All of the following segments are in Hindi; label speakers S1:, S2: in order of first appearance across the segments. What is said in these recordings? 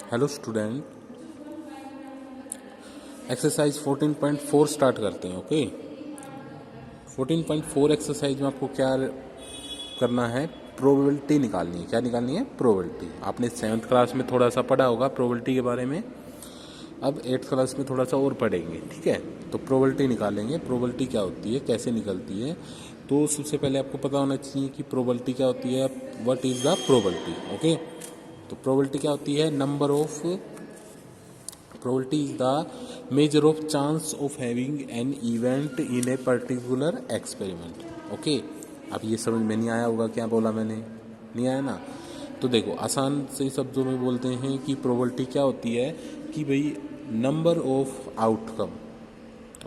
S1: हेलो स्टूडेंट, एक्सरसाइज 14.4 स्टार्ट करते हैं। ओके, 14.4 एक्सरसाइज में आपको क्या करना है, प्रोबेबिलिटी निकालनी है। क्या निकालनी है? प्रोबेबिलिटी। आपने 7th क्लास में थोड़ा सा पढ़ा होगा प्रोबेबिलिटी के बारे में, अब 8th क्लास में थोड़ा सा और पढ़ेंगे। ठीक है, तो प्रोबेबिलिटी निकालेंगे। प्रोबेबिलिटी क्या होती है, कैसे निकलती है, तो सबसे पहले आपको पता होना चाहिए कि प्रोबेबिलिटी क्या होती है। What is the probability? Okay, तो प्रोबेबिलिटी क्या होती है? Probability is the measure of chance of having an event in a particular experiment. Okay, अब ये समझ में नहीं आया होगा क्या बोला मैंने? नहीं आया ना? तो देखो, आसान से शब्दों में बोलते हैं कि प्रोबेबिलिटी क्या होती है कि भाई number of outcome,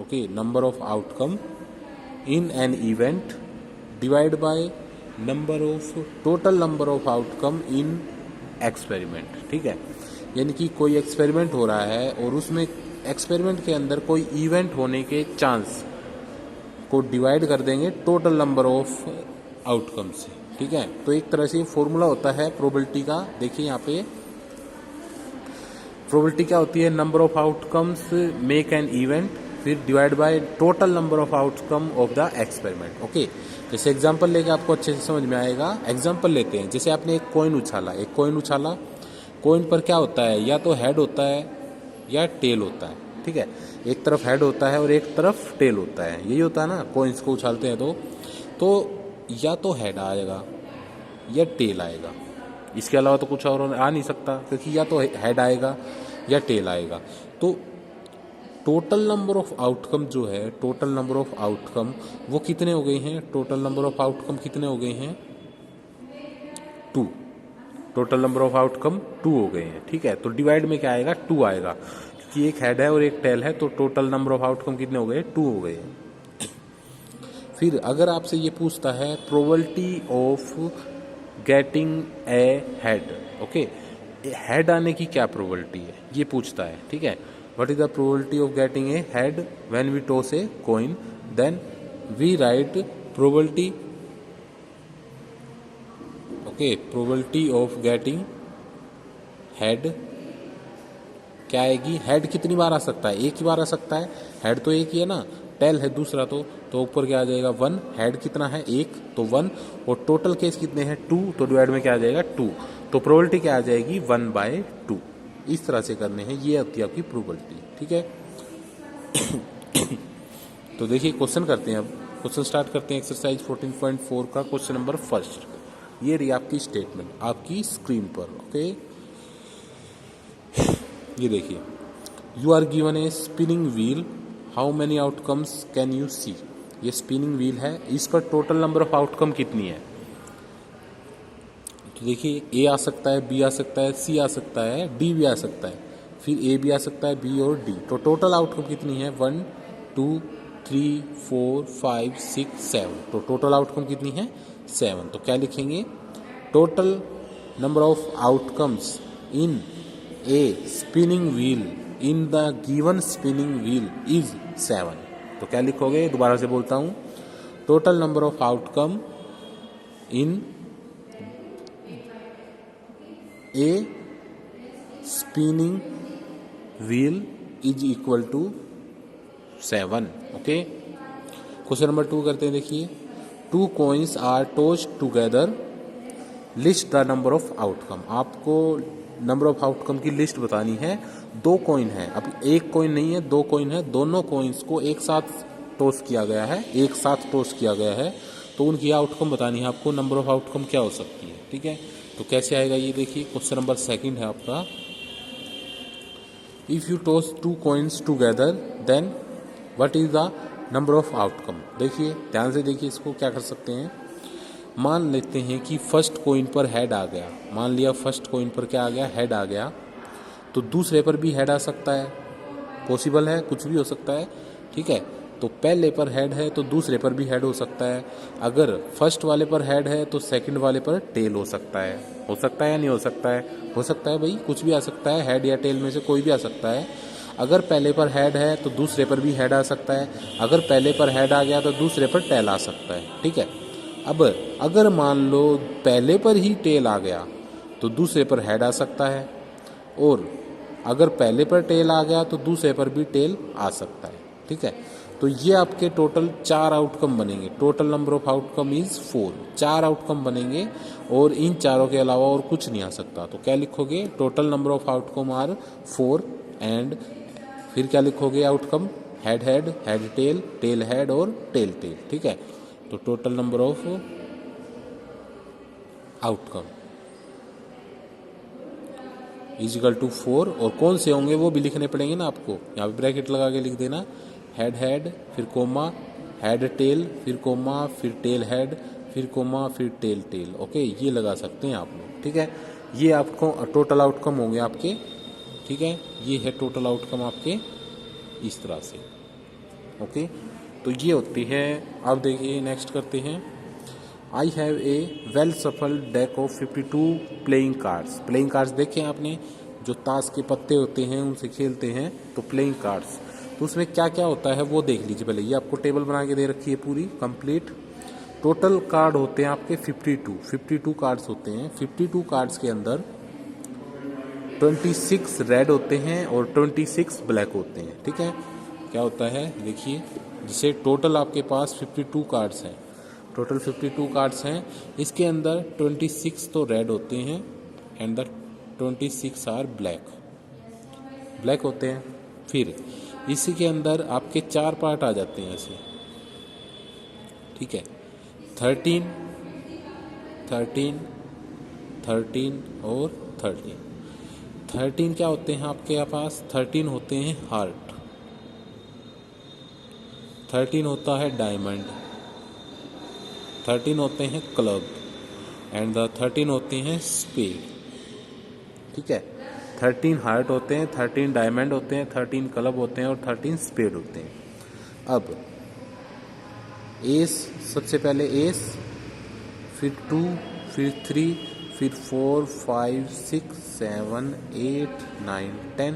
S1: okay, number of outcome in an event divide by total number of outcome in experiment. ठीक है, यानी कि कोई एक्सपेरिमेंट हो रहा है और उसमें एक्सपेरिमेंट के अंदर कोई इवेंट होने के चांस को डिवाइड कर देंगे टोटल नंबर ऑफ आउटकम से। ठीक है, तो एक तरह से फॉर्मूला होता है प्रोबेबिलिटी का। देखिए यहाँ पे प्रोबेबिलिटी क्या होती है? Number of outcomes make an event फिर divide by total number of outcome of the experiment. Okay, जैसे एग्जांपल लेके आपको अच्छे से समझ में आएगा। एग्जांपल लेते हैं, जैसे आपने एक कॉइन उछाला, कॉइन पर क्या होता है? या तो हेड होता है या टेल होता है। ठीक है, एक तरफ हेड होता है और एक तरफ टेल होता है, यही होता है ना। कॉइन्स को उछालते हैं तो या तो हेड आएगा या टेल आएगा, इसके अलावा तो कुछ और आ नहीं सकता, क्योंकि या तो हेड आएगा या टेल आएगा। तो टोटल नंबर ऑफ आउटकम जो है, टोटल नंबर ऑफ आउटकम वो कितने हो गए हैं? टोटल नंबर ऑफ आउटकम कितने हो गए हैं? 2। टोटल नंबर ऑफ आउटकम 2 हो गए हैं। ठीक है, तो डिवाइड में क्या आएगा? 2 आएगा, क्योंकि एक हेड है और एक टेल है, तो टोटल नंबर ऑफ आउटकम कितने हो गए? 2 हो गए। फिर अगर आपसे ये पूछता है probability of getting a head, okay, head आने की क्या प्रोबेबिलिटी है, ये पूछता है। ठीक है, what is the probability of getting a head when we toss a coin, then we write probability, okay, probability of getting head क्या आएगी? हेड कितनी बार आ सकता है? एक ही बार आ सकता है। हेड तो एक ही है ना, टेल है दूसरा, तो ऊपर क्या आ जाएगा? 1। हेड कितना है? 1, तो 1, और टोटल केस कितने हैं? 2, तो डिवाइड में क्या आ जाएगा? 2, तो प्रोबेबिलिटी क्या आ जाएगी? 1/2। इस तरह से करने हैं, ये होती है आपकी प्रोबेबिलिटी। ठीक है, तो देखिए क्वेश्चन करते हैं। अब क्वेश्चन स्टार्ट करते हैं एक्सरसाइज 14.4 का क्वेश्चन नंबर फर्स्ट। ये रही आपकी स्टेटमेंट आपकी स्क्रीन पर। ओके, ये देखिए, you are given a spinning wheel, how many outcomes can you see. ये स्पिनिंग व्हील है, इस पर टोटल नंबर ऑफ आउटकम कितनी है? तो देखिए, ए आ सकता है, बी आ सकता है, सी आ सकता है, डी भी आ सकता है, फिर ए भी आ सकता है, बी और डी। तो टोटल आउटकम कितनी है? 1 2 3 4 5 6 7। तो टोटल आउटकम कितनी है? 7। तो क्या लिखेंगे? Total number of outcomes in a spinning wheel in the given spinning wheel is 7। तो क्या लिखोगे? दोबारा से बोलता हूं, total number of outcome in a spinning wheel is equal to 7। Okay, question number 2 करते हैं। देखिए, 2 coins are tossed together, list the number of outcome. आपको नंबर ऑफ आउटकम की लिस्ट बतानी है। 2 कॉइन है, अब एक कॉइन नहीं है, 2 कॉइन है, दोनों कॉइन्स को एक साथ टॉस किया गया है, तो उनकी आउटकम बतानी है आपको। नंबर ऑफ आउटकम क्या हो सकती है? ठीक है, तो कैसे आएगा ये देखिए, क्वेश्चन नंबर 2 है आपका। If you toss 2 coins together then what is the number of outcome. देखिए, ध्यान से देखिए, इसको क्या कर सकते हैं। मान लेते हैं कि फर्स्ट कॉइन पर हेड आ गया, मान लिया फर्स्ट कॉइन पर क्या आ गया? हेड आ गया, तो दूसरे पर भी हेड आ सकता है, पॉसिबल है, कुछ भी हो सकता है। ठीक है, तो पहले पर हेड है तो दूसरे पर भी हेड हो सकता है। अगर फर्स्ट वाले पर हेड है तो सेकंड वाले पर टेल हो सकता है या नहीं हो सकता है? हो सकता है भाई, कुछ भी आ सकता है, हेड या टेल में से कोई भी आ सकता है। अगर पहले पर हेड है तो दूसरे पर भी हेड आ सकता है, अगर पहले पर हेड आ गया तो दूसरे पर टेल आ सकता है। ठीक है, अब अगर मान लो पहले पर ही टेल आ गया तो दूसरे पर हेड आ सकता है, और अगर पहले पर टेल आ गया तो दूसरे पर भी टेल आ सकता है, ठीक है। तो ये आपके टोटल 4 आउटकम बनेंगे। Total number of outcome is 4, 4 outcome बनेंगे और इन चारों के अलावा और कुछ नहीं आ सकता। तो क्या लिखोगे, total number of outcome are 4 and फिर क्या लिखोगे outcome, head head, head tail, tail head और टेल टेल, ठीक है। तो total number of outcome is equal to 4 और कौन से होंगे वो भी लिखने पड़ेंगे ना आपको, यहाँ पे ब्रैकेट लगा के लिख देना, हेड हेड फिर कोमा, हेड टेल फिर कोमा, फिर टेल हेड फिर कोमा, फिर टेल टेल, ओके, ये लगा सकते हैं आप लोग, ठीक है। ये आपको टोटल आउटकम होंगे आपके, ठीक है। ये है टोटल आउटकम आपके इस तरह से, ओके। तो ये होती है। अब देखिए नेक्स्ट करते हैं। I have a well shuffled deck of 52 playing cards. Playing cards देखे आपने, जो ताश के पत्ते होते हैं उनसे खेलते हैं, तो प्लेइंग कार्ड्स। तो उसमें क्या क्या होता है वो देख लीजिए पहले। ये आपको टेबल बना के दे रखी है पूरी कंप्लीट। टोटल कार्ड होते हैं आपके 52 कार्ड्स होते हैं। 52 कार्ड्स के अंदर 26 रेड होते हैं और 26 ब्लैक होते हैं, ठीक है। क्या होता है देखिए, जिसे टोटल आपके पास 52 कार्ड्स हैं, टोटल 52 कार्ड्स हैं, इसके अंदर 26 तो रेड होते हैं एंड द 26 आर ब्लैक होते हैं। फिर इसी के अंदर आपके 4 पार्ट आ जाते हैं ऐसे, ठीक है। 13 और 13 क्या होते हैं आपके पास, 13 होते हैं हार्ट, 13 होता है डायमंड, 13 होते हैं क्लब एंड द 13 होते हैं स्पेड, ठीक है। 13 हार्ट होते हैं, 13 डायमंड होते हैं, 13 क्लब होते हैं और 13 स्पेड होते हैं। अब एस, सबसे पहले एस, फिर 2, फिर 3, फिर 4, 5, 6, 7, 8, 9, 10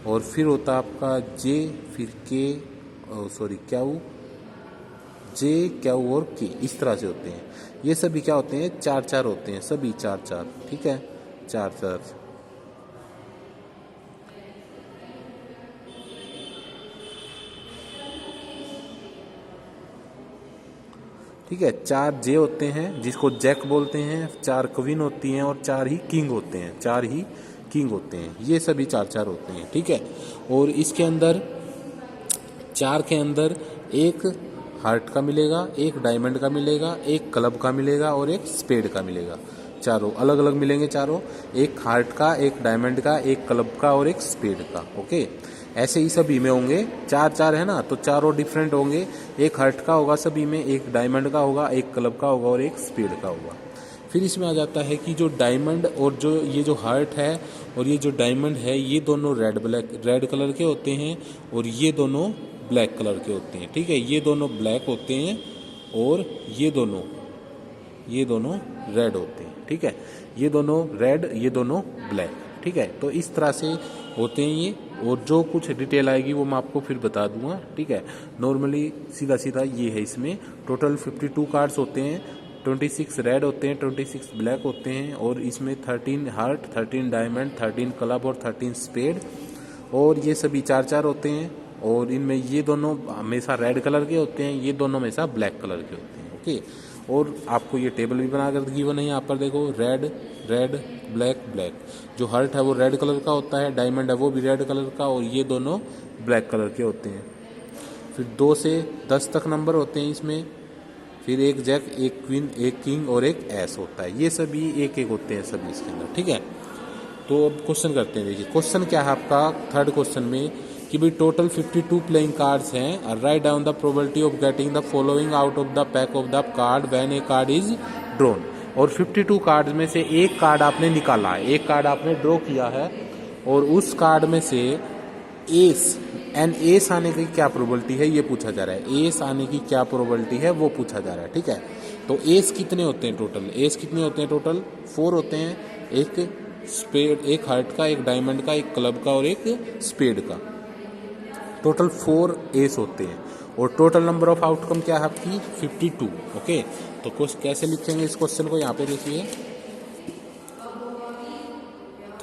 S1: और फिर होता आपका जे, फिर के, क्यू, जे, क्यू और के, इस तरह से होते हैं। ये सभी क्या होते हैं, 4 होते हैं, सभी 4, ठीक है, 4। ठीक है, 4 जे होते हैं जिसको जैक बोलते हैं, 4 क्वीन होती हैं और 4 ही किंग होते हैं, 4 ही किंग होते हैं। ये सभी 4 होते हैं, ठीक है। और इसके अंदर 4 के अंदर एक हार्ट का मिलेगा, एक डायमंड का मिलेगा, एक क्लब का मिलेगा और एक स्पेड का मिलेगा। चारों अलग अलग मिलेंगे, चारों, एक हार्ट का, एक डायमंड का, एक क्लब का और एक स्पेड का, ओके। ऐसे ही सभी में होंगे, 4 है ना, तो चारों डिफरेंट होंगे। एक हार्ट का होगा सभी में, एक डायमंड का होगा, एक क्लब का होगा और एक स्पेड का होगा। फिर इसमें आ जाता है कि जो डायमंड और जो ये जो हार्ट है और ये जो डायमंड है, ये दोनों रेड कलर के होते हैं और ये दोनों ब्लैक कलर के होते हैं, ठीक है। ये दोनों ब्लैक होते हैं और ये दोनों रेड होते हैं, ठीक है। ये दोनों रेड, ये दोनों ब्लैक, ठीक है। तो इस तरह से होते हैं ये, और जो कुछ डिटेल आएगी वो मैं आपको फिर बता दूंगा, ठीक है। नॉर्मली सीधा ये है। इसमें टोटल 52 कार्ड्स होते हैं, 26 रेड होते हैं, 26 ब्लैक होते हैं और इसमें 13 हार्ट, 13 डायमंड, 13 क्लब और 13 स्पेड, और ये सभी 4 होते हैं। और इनमें ये दोनों हमेशा रेड कलर के होते हैं, ये दोनों हमेशा ब्लैक कलर के होते हैं, ओके। और आपको ये टेबल भी बनाकर गिवन है, यहाँ पर देखो, रेड ब्लैक। जो हार्ट है वो रेड कलर का होता है, डायमंड है वो भी रेड कलर का और ये दोनों ब्लैक कलर के होते हैं। फिर 2 से 10 तक नंबर होते हैं इसमें। फिर एक जैक, एक क्वीन, एक किंग और एक एस होता है। ये सभी एक होते हैं सभी इसके अंदर, ठीक है। तो अब क्वेश्चन करते हैं। देखिए क्वेश्चन क्या है आपका, थर्ड क्वेश्चन में कि भाई टोटल 52 प्लेइंग कार्ड्स हैं, write down the probability of getting the following out of the pack of the card when A card is drawn. और 52 कार्ड्स में से एक कार्ड आपने निकाला है, एक कार्ड आपने ड्रॉ किया है और उस कार्ड में से एस आने की क्या प्रोबेबिलिटी है ये पूछा जा रहा है। एस आने की क्या प्रोबेबिलिटी है वो पूछा जा रहा है, ठीक है। तो एस कितने होते हैं टोटल, एस कितने होते हैं टोटल, 4 होते हैं। एक स्पेड, एक हार्ट का, एक डायमंड का, एक क्लब का और एक स्पेड का, टोटल 4 एस होते हैं। और टोटल नंबर ऑफ आउटकम क्या है आपकी 52, ओके। तो कैसे लिखेंगे इस क्वेश्चन को, यहाँ पे देखिए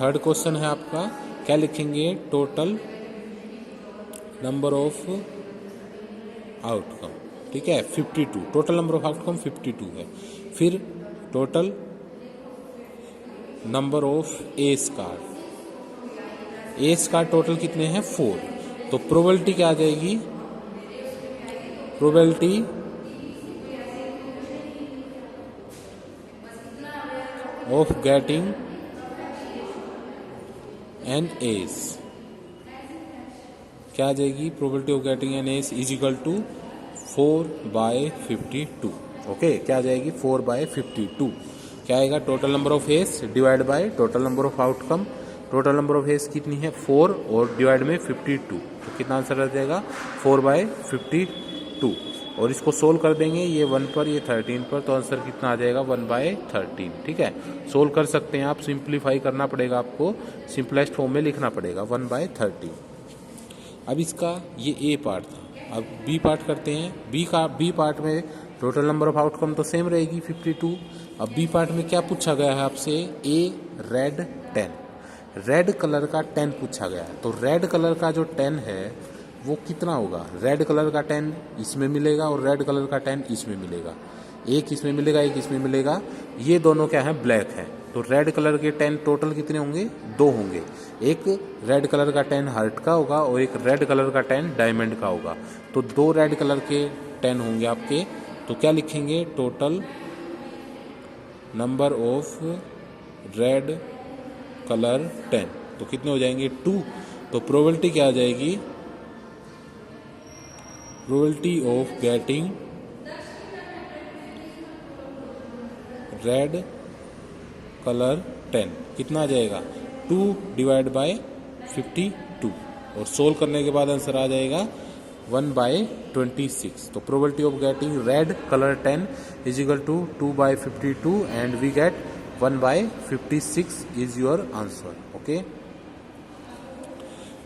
S1: थर्ड क्वेश्चन है आपका, क्या लिखेंगे, टोटल नंबर ऑफ आउटकम, ठीक है 52, टोटल नंबर ऑफ आउटकम 52 है। फिर total number of a star, a star total कितने हैं 4, तो प्रोबेबिलिटी क्या आ जाएगी, probability of getting an ace, क्या आ जाएगी, probability of getting an ace is equal to 4/52। Okay, क्या आ जाएगी 4/52, क्या आएगा, total number of ace divide by total number of outcome. Total number of ace कितनी है 4 और डिवाइड में 52, तो कितना आंसर आ जाएगा 4/52। और इसको सोल्व कर देंगे, ये 1 पर ये 13 पर, तो आंसर कितना आ जाएगा 1/13। ठीक है, सोल्व कर सकते हैं आप, सिंप्लीफाई करना पड़ेगा आपको, सिंपलेस्ट फॉर्म में लिखना पड़ेगा 1/13। अब इसका ये ए पार्ट था, अब बी पार्ट करते हैं। बी पार्ट में टोटल नंबर ऑफ आउटकम तो सेम रहेगी 52। अब बी पार्ट में क्या पूछा गया है आपसे, ए रेड 10, रेड कलर का 10 पूछा गया है। तो रेड कलर का जो 10 है वो कितना होगा, रेड कलर का 10 इसमें मिलेगा और रेड कलर का 10 इसमें मिलेगा, एक इसमें मिलेगा एक इसमें मिलेगा, ये दोनों क्या है ब्लैक है। तो रेड कलर के 10 टोटल कितने होंगे, 2 होंगे, एक रेड कलर का 10 हार्ट का होगा और एक रेड कलर का 10 डायमंड का होगा। तो 2 रेड कलर के 10 होंगे आपके, तो क्या लिखेंगे, total number of red colour 10, तो कितने हो जाएंगे 2। तो प्रोबेबिलिटी क्या आ जाएगी, probability of getting red colour 10 कितना आ जाएगा 2 डिवाइड बाय 52, और सोल्व करने के बाद आंसर आ जाएगा 1/26। तो probability of getting red colour 10 is equal to 2/52 and we get 1/56 is your answer. Okay,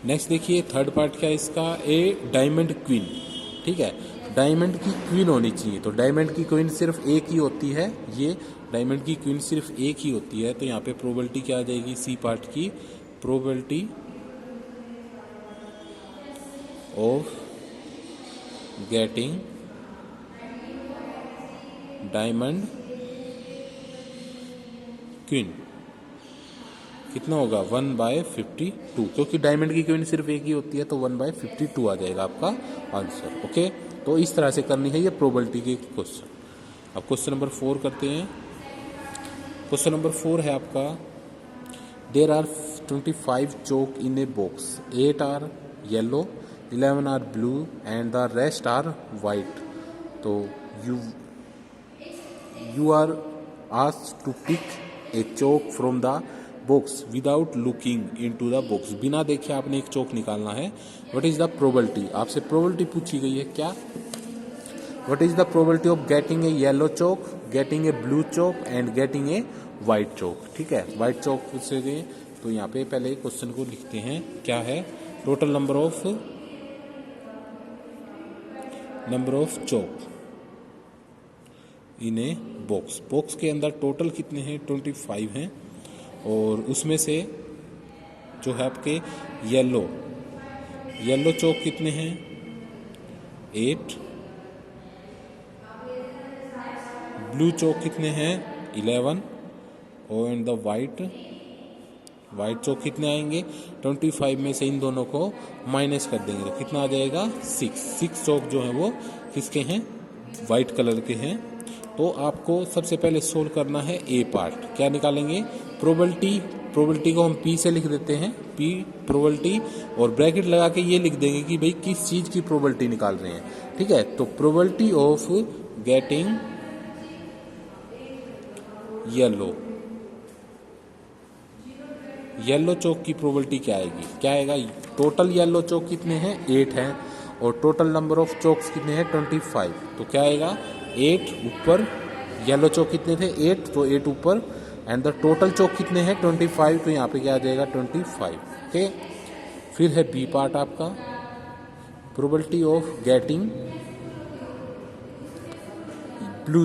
S1: next देखिए थर्ड पार्ट क्या है इसका, ए डायमंड क्वीन। ठीक है, डायमंड की क्वीन होनी चाहिए, तो डायमंड की क्वीन सिर्फ एक ही होती है, ये डायमंड की क्वीन सिर्फ एक ही होती है। तो यहाँ पे प्रोबेबिलिटी क्या आ जाएगी, सी पार्ट की, probability of getting diamond queen कितना होगा 1/52, क्योंकि डायमंड की क्वीन सिर्फ एक ही होती है, तो 1/52 आ जाएगा आपका आंसर। ओके, तो इस तरह से करनी है ये प्रोबेबिलिटी के क्वेश्चन। अब क्वेश्चन नंबर 4 करते हैं। क्वेश्चन नंबर 4 है आपका, there are 25 chalk in a box, 8 are yellow, 11 are blue and the rest are white. तो you are asked to pick a chalk from the box without looking into the box, बिना देखे आपने एक चौक निकालना है। व्हाट इज द प्रोबेबिलिटी, आपसे प्रोबेबिलिटी पूछी गई है क्या, what is the probability of getting a yellow chalk, getting a blue chalk and getting a white चौक। ठीक है, व्हाइट चौक से दें, तो यहाँ पे पहले क्वेश्चन को लिखते हैं, क्या है, total number of chalk in a box, box के अंदर टोटल कितने हैं 25 हैं, और उसमें से जो है आपके येलो चौक कितने हैं 8, ब्लू चौक कितने हैं 11, और एंड द वाइट चौक कितने आएंगे 25 में से इन दोनों को माइनस कर देंगे, तो कितना आ जाएगा 6 चौक जो है वो किसके हैं, वाइट कलर के हैं। तो आपको सबसे पहले सोल्व करना है ए पार्ट, क्या निकालेंगे, प्रोबेबिलिटी को हम पी से लिख देते हैं, पी प्रोबेबिलिटी, और ब्रैकेट लगा के ये लिख देंगे कि भाई किस चीज की प्रोबेबिलिटी निकाल रहे हैं। ठीक है, तो प्रोबेबिलिटी ऑफ गेटिंग येलो चौक की प्रोबेबिलिटी क्या आएगा, टोटल येलो चौक कितने हैं 8 हैं, और टोटल नंबर ऑफ चौक्स कितने हैं 25, तो क्या आएगा 8 ऊपर, येलो चौक कितने थे 8, तो 8 ऊपर, एंड द टोटल चौक कितने हैं 25, तो यहाँ पे क्या आ जाएगा 25। ओके, फिर है बी पार्ट आपका, प्रोबेबिलिटी ऑफ गेटिंग ब्लू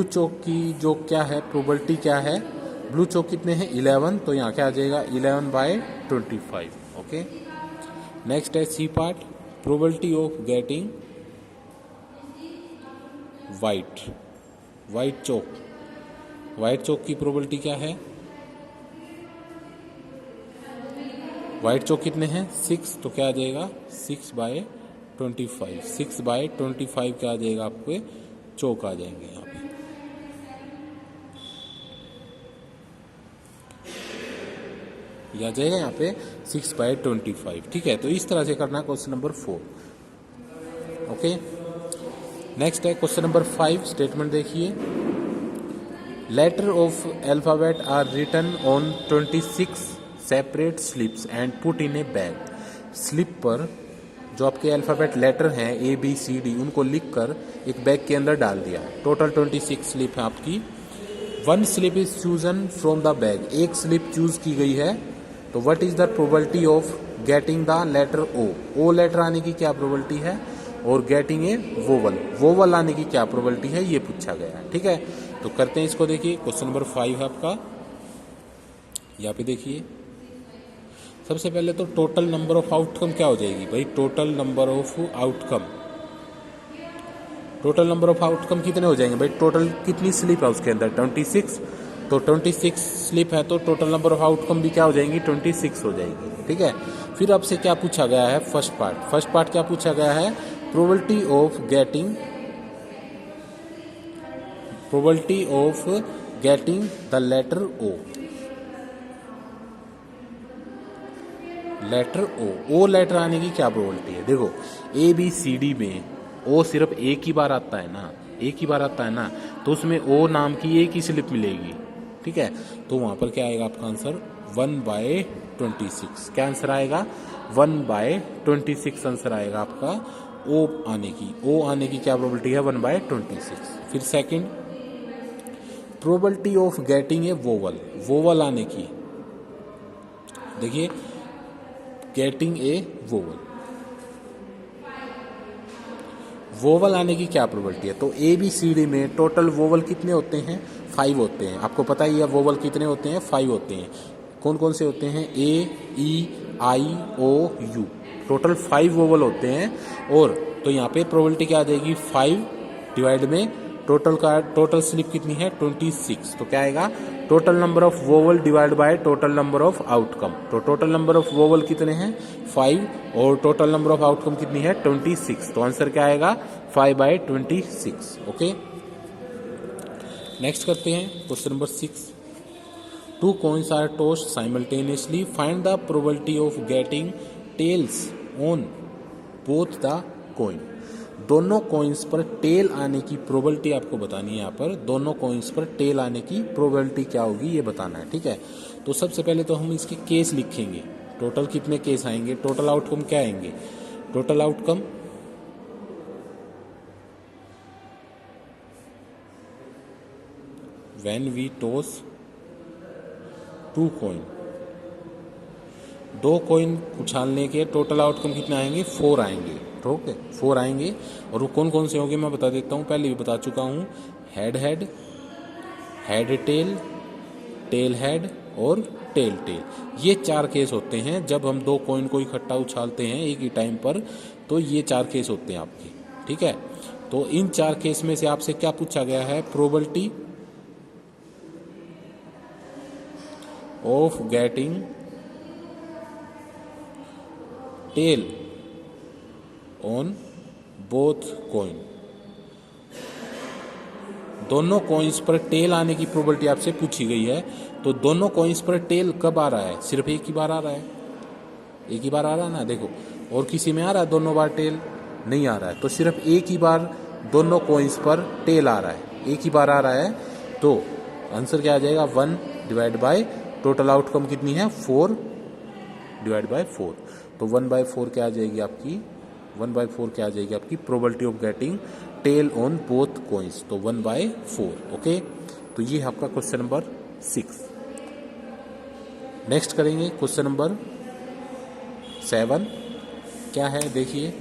S1: चौक की जो क्या है प्रोबेबिलिटी क्या है, ब्लू चौक कितने हैं 11, तो यहाँ क्या आ जाएगा 11/25। ओके, नेक्स्ट है C part, probability of getting white chalk. White chalk की प्रोबेबिलिटी क्या है, वाइट चौक कितने हैं 6, तो क्या आ जाएगा 6/25। 6/25 क्या आ जाएगा आपके चौक आ जाएंगे यहाँ पे। यह आ जाएगा यहाँ पे 6/25। ठीक है, तो इस तरह से करना क्वेश्चन नंबर 4। ओके, नेक्स्ट है क्वेश्चन नंबर 5। स्टेटमेंट देखिए, letter of alphabet are written on 26 separate slips and put in a bag. Slip पर जो आपके अल्फाबेट लेटर हैं ABCD उनको लिखकर एक बैग के अंदर डाल दिया। टोटल 26 स्लिप है आपकी। 1 slip is chosen from the bag, एक स्लिप चूज की गई है, तो what is the probability of getting the letter O letter आने की क्या प्रोबेबिलिटी है, और गेटिंग ए वोवल आने की क्या प्रोबेबिलिटी है, ये पूछा गया है। ठीक है, तो करते हैं इसको। देखिए क्वेश्चन नंबर 5 है आपका, यहाँ पे देखिए सबसे पहले तो टोटल नंबर ऑफ आउटकम क्या हो जाएगी भाई, total number of outcome. Total number of outcome कितने हो जाएंगे भाई, टोटल कितनी स्लिप है उसके अंदर 26, तो 26 स्लिप है तो टोटल नंबर ऑफ आउटकम भी क्या हो जाएंगी 26 हो जाएगी। ठीक है, फिर आपसे क्या पूछा गया है, फर्स्ट पार्ट क्या पूछा गया है, probability of getting the letter O letter आने की क्या प्रोबेबिलिटी है। देखो ABCD में O सिर्फ एक ही बार आता है ना, तो उसमें O नाम की एक ही स्लिप मिलेगी। ठीक है, तो वहां पर क्या आएगा आपका आंसर 1/26। क्या आंसर आएगा 1/26 आंसर आएगा आपका O आने की क्या प्रोबेबिलिटी है 1/26। फिर second, probability of getting A vowel आने की। देखिए गेटिंग ए वोवल आने की क्या प्रोबेबिलिटी है, तो ABCD में टोटल वोवल कितने होते हैं 5 होते हैं। आपको पता ही है वोवल कितने होते हैं 5 होते हैं। कौन कौन से होते हैं A, E, I, O, U, total 5 vowel होते हैं। और तो यहाँ पे प्रोबेबिलिटी क्या आ जाएगी 5 डिवाइड में टोटल स्लिप कितनी है 26, तो क्या आएगा total number of vowel divide by total number of outcome. तो टोटल नंबर ऑफ वोवल कितने हैं 5 और टोटल नंबर ऑफ आउटकम कितनी है 26, तो आंसर क्या आएगा 5/26। ओके, नेक्स्ट करते हैं question number 6। 2 coins are tossed simultaneously, find the probability of getting tails on both the coin। दोनों कॉइन्स पर टेल आने की प्रोबेबिलिटी आपको बतानी है। यहाँ पर दोनों कॉइन्स पर टेल आने की प्रोबेबिलिटी क्या होगी ये बताना है। ठीक है, तो सबसे पहले तो हम इसके केस लिखेंगे, टोटल कितने केस आएंगे, टोटल आउटकम क्या आएंगे, total outcome when we toss 2 coin, 2 coin उछालने के टोटल आउटकम कितने आएंगे 4 आएंगे। ठीक है, 4 आएंगे, और वो कौन कौन से होंगे मैं बता देता हूँ, पहले भी बता चुका हूँ। हेड टेल, टेल हेड और टेल टेल, ये 4 केस होते हैं जब हम 2 कॉइन को इकट्ठा उछालते हैं एक ही टाइम पर, तो ये 4 केस होते हैं आपके। ठीक है, तो इन 4 केस में से आपसे क्या पूछा गया है, probability of getting tail on both coin. दोनों कॉइन्स पर टेल आने की प्रोबेबिलिटी आपसे पूछी गई है, तो दोनों कॉइन्स पर टेल कब आ रहा है, सिर्फ एक ही बार आ रहा है, एक ही बार आ रहा है ना। देखो और किसी में आ रहा है दोनों बार टेल, नहीं आ रहा है, तो सिर्फ एक ही बार दोनों कॉइन्स पर टेल आ रहा है, एक ही बार आ रहा है, तो आंसर क्या आ जाएगा 1 डिवाइड बाय टोटल आउटकम कितनी है 4 डिवाइड बाय 4, तो 1/4 क्या आ जाएगी आपकी, 1/4 क्या आ जाएगी आपकी probability of getting tail on both coins, तो 1/4। ओके, तो ये है आपका क्वेश्चन नंबर 6। नेक्स्ट करेंगे क्वेश्चन नंबर 7। क्या है देखिए,